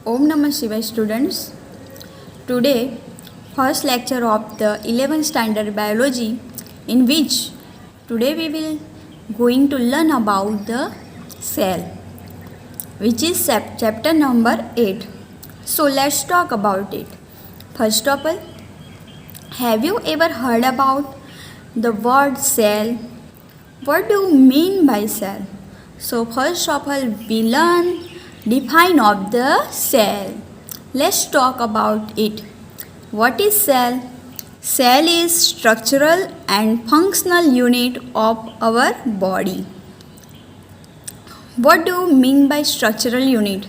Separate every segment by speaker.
Speaker 1: Om Namah Shivaya students. Today, first lecture of the 11th standard biology, in which today we will going to learn about the cell, which is chapter number 8. So let's talk about it. First of all, have you ever heard about the word cell? What do you mean by cell? So first of all, we learn define of the cell. Let's talk about it. What is cell? Cell is structural and functional unit of our body. What do you mean by structural unit?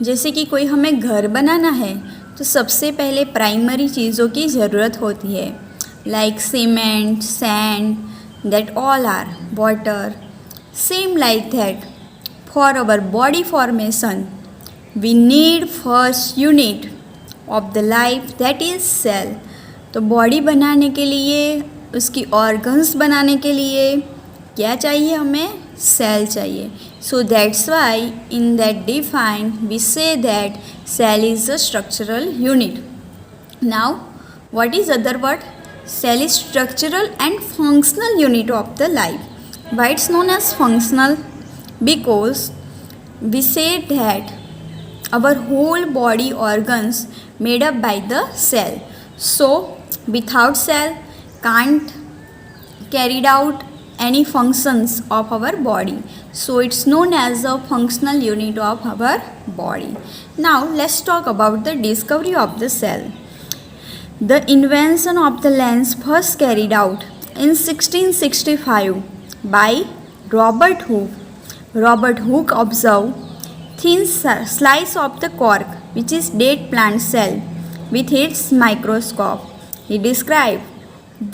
Speaker 1: जैसे कि कोई हमें घर बनाना है तो सबसे पहले primary चीज़ों की ज़रूरत होती है, like cement, sand, that all are water. Same like that, for our body formation, we need first unit of the life, that is cell. तो बॉडी बनाने के लिए, उसकी ऑर्गन्स बनाने के लिए क्या चाहिए हमें? सेल चाहिए. So that's why in that define we say that cell is a structural unit. Now what is other word? Cell is structural and functional unit of the life. Why it's known as functional? Because we say that our whole body organs made up by the cell. So without cell can't carried out any functions of our body. So it's known as a functional unit of our body. Now let's talk about the discovery of the cell. The invention of the lens first carried out in 1665 by Robert Hooke. Robert Hooke observed thin slice of the cork, which is dead plant cell, with its microscope. He described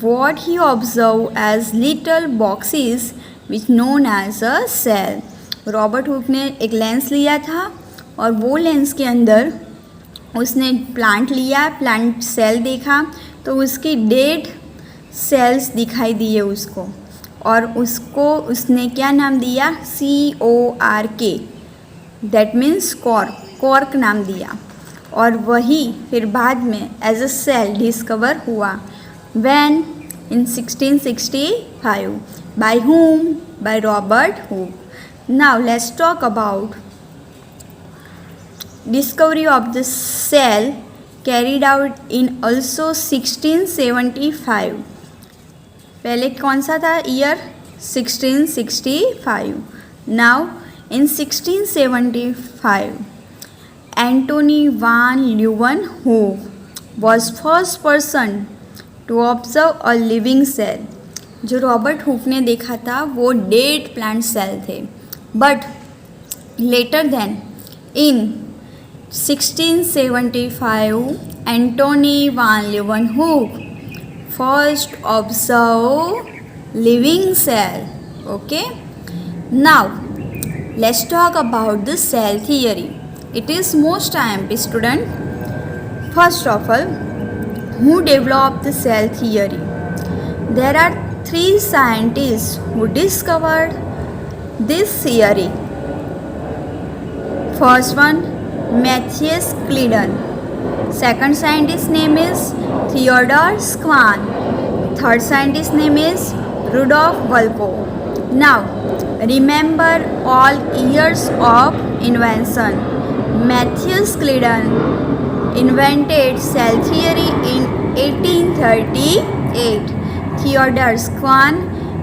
Speaker 1: what he observed as little boxes which known as a cell. Robert हुक ने एक lens लिया था और वो lens के अंदर उसने प्लांट लिया, प्लांट सेल देखा तो उसकी डेड सेल्स दिखाई दिए उसको, और उसको उसने क्या नाम दिया? CORK, that means cork, cork नाम दिया. और वही फिर बाद में एज अ सेल डिस्कवर हुआ. When? In 1665. By whom? By Robert Hooke. Now let's talk about discovery of the cell carried out in also 1675. पहले कौन सा था year? 1665. Now in 1675 Antony van Leeuwenhoek was first person to observe a living cell. जो रॉबर्ट हुक ने देखा था वो डेड प्लांट सेल थे. But later then in 1675 Antony van Leeuwenhoek first observed living cell. Okay, now let's talk about the cell theory. It is most IMP student. First of all, who developed the cell theory? There are 3 scientists who discovered this theory. First one, Matthias Claden. Second scientist name is Theodor Schwann. Third scientist name is Rudolf Virchow. Now remember all years of invention. Matthias Claden invented cell theory in 1838. Theodor Schwann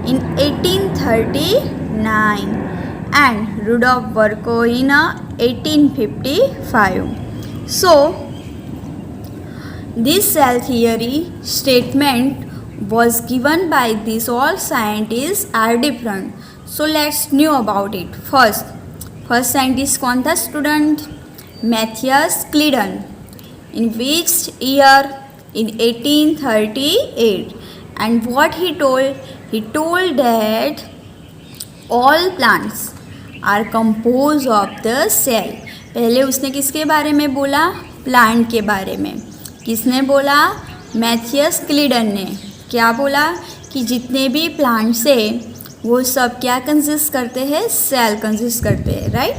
Speaker 1: in 1839 and Rudolf Virchow in 1855. So this cell theory statement was given by these all scientists are different. So let's know about it. First scientist कौन था student? Matthias Claden. In which year? In 1838. And what he told? He told that all plants are composed of the cell. पहले उसने किसके बारे में बोला? Plant के बारे में. किसने बोला? मैथियस क्लीडन ने. क्या बोला? कि जितने भी प्लांट्स है वो सब क्या कंसिस्ट करते हैं? सेल कंसिस्ट करते हैं. Right.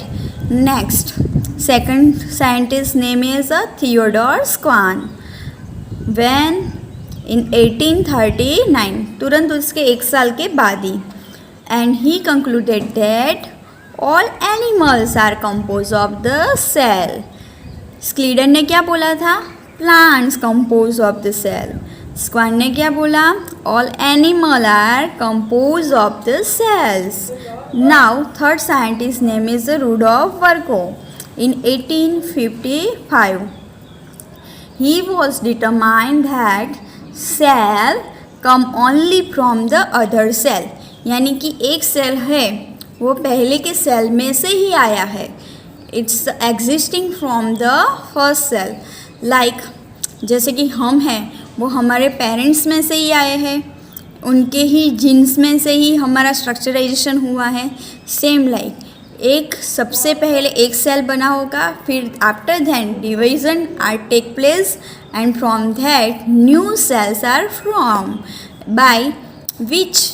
Speaker 1: Next Second scientist name is Theodore Schwann. When in 1839, तुरंत उसके एक साल के बाद ही, and he concluded that all animals are composed of the cell. Schleiden ने क्या बोला था? Plants composed of the cell. Schwann ने क्या बोला? All animals are composed of the cells. Now third scientist name is Rudolf Virchow. In 1855, he was determined that cell come only from the other cell. यानी कि एक cell है वो पहले के सेल में से ही आया है. It's existing from the first cell. Like जैसे कि हम हैं वो हमारे पेरेंट्स में से ही आए हैं, उनके ही जीन्स में से ही हमारा स्ट्रक्चराइजेशन हुआ है. सेम लाइक एक सबसे पहले एक सेल बना होगा, फिर after that division are take place and from that new cells are from by which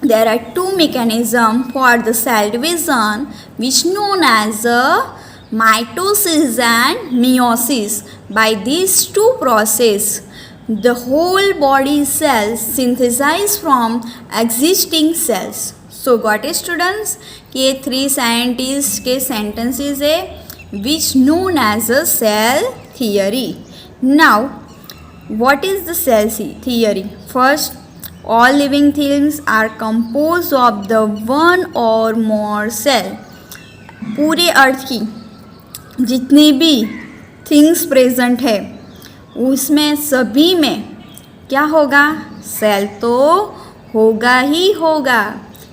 Speaker 1: there are two mechanisms for the cell division which known as mitosis and meiosis. By these two processes, the whole body cells synthesize from existing cells. So got it students? ये three scientists के sentences है which known as a cell theory. Now what is the cell theory? First, all living things are composed of the one or more cell. पूरे अर्थ की जितनी भी things present है उसमें सभी में क्या होगा? सेल तो होगा ही होगा.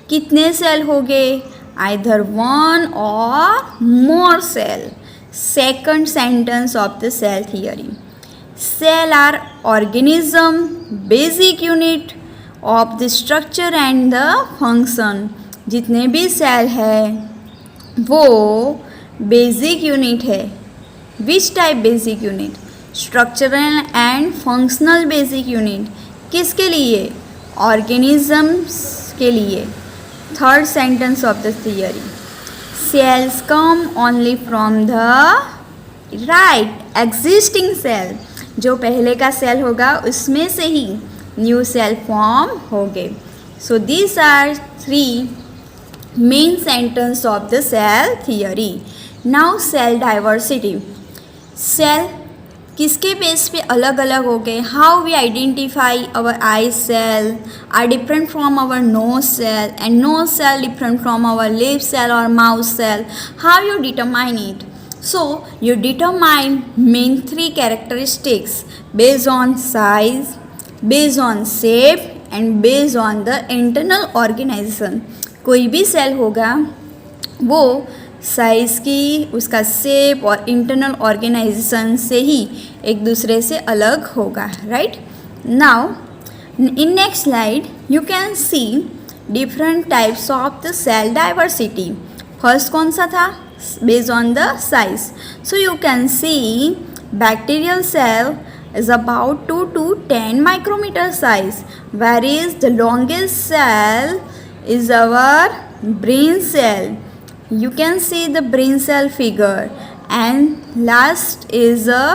Speaker 1: कितने सेल होंगे? Either one or more cell. Second sentence of the cell theory. Cell are organism basic unit of the structure and the function. जितने भी सेल है वो बेसिक यूनिट है. Which type basic unit? Structural and functional basic unit. किसके लिए? Organisms के लिए. Third sentence of the theory. Cells come only from the right existing cell. जो पहले का सेल होगा उसमें से ही न्यू सेल फॉर्म हो गए. So these are three main sentence of the cell theory. Now cell diversity. Cell किसके base पे अलग अलग हो गए? How we identify our eye cell are different from our nose cell and nose cell different from our lip cell or mouth cell. How you determine it? So you determine main three characteristics based on size, based on shape and based on the internal organization. कोई भी cell होगा वो size की, उसका shape और internal organisation से ही एक दूसरे से अलग होगा. Right. Now in next slide you can see different types of the cell diversity. First कौन सा था? Based on the size. So you can see bacterial cell is about 2 to 10 micrometer size, whereas the longest cell is our brain cell. You can see the brain cell figure, and last is a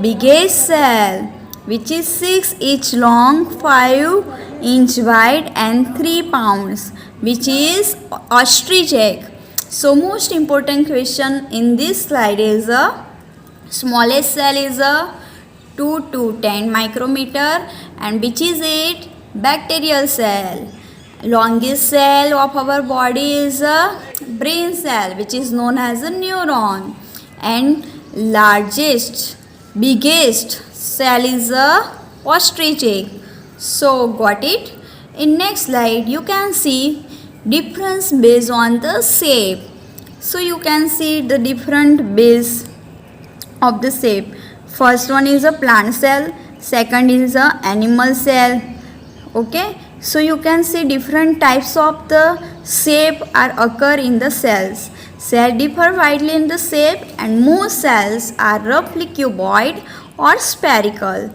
Speaker 1: biggest cell which is 6 inch long, 5 inch wide and 3 pounds, which is ostrich egg. So most important question in this slide is smallest cell is 2 to 10 micrometer and which is it? Bacterial cell. Longest cell of our body is a brain cell which is known as a neuron, and largest biggest cell is a ostrich egg. So got it? In next slide you can see difference based on the shape. So you can see the different base of the shape. First one is a plant cell, second is a animal cell. Okay, so you can see different types of the shape are occur in the cells. Cells differ widely in the shape and most cells are roughly cuboid or spherical.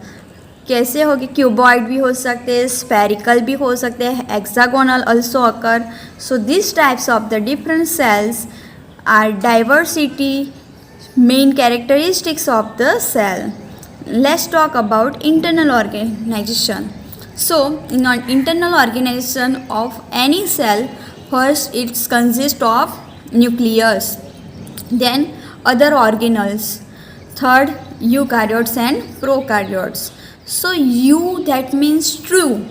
Speaker 1: कैसे होगी? Cuboid भी हो सकते हैं, spherical भी हो सकते हैं, hexagonal also occur. So these types of the different cells are diversity main characteristics of the cell. Let's talk about internal organization. So in an internal organization of any cell, first it consists of nucleus, then other organelles, third eukaryotes and prokaryotes. So eu that means true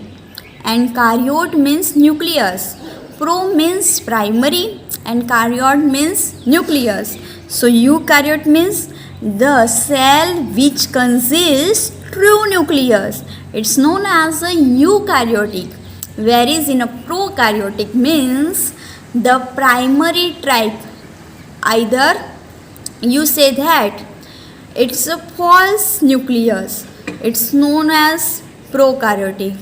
Speaker 1: and karyote means nucleus. Pro means primary and karyote means nucleus. So eukaryote means the cell which consists true nucleus. It's known as a eukaryotic. Whereas in a prokaryotic means the primary type. Either you say that it's a false nucleus. It's known as prokaryotic.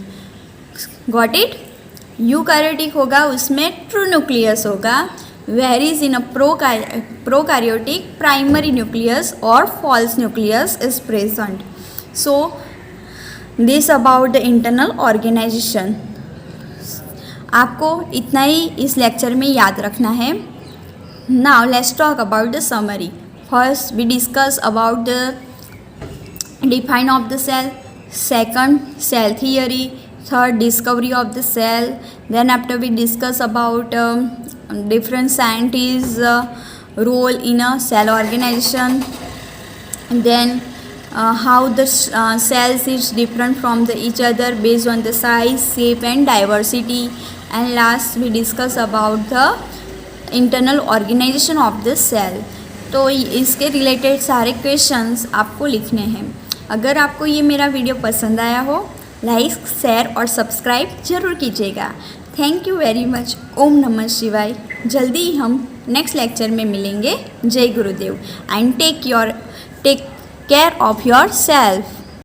Speaker 1: Got it? Eukaryotic होगा उसमें true nucleus होगा, whereas in a prokaryotic primary nucleus or false nucleus is present. So this about the internal organization. आपको इतना ही इस lecture में याद रखना है. Now let's talk about the summary. First we discuss about the define of the cell, second cell theory, third discovery of the cell. Then after we discuss about different scientists role in a cell organization, then how the cells is different from each other based on the size, shape and diversity, and last we discuss about the internal organization of the cell. तो इसके related सारे questions आपको लिखने हैं. अगर आपको ये मेरा वीडियो पसंद आया हो, लाइक शेयर और सब्सक्राइब जरूर कीजिएगा. Thank you very much. ओम नमः शिवाय. जल्दी ही हम नेक्स्ट लेक्चर में मिलेंगे. जय Gurudev and take care of your self.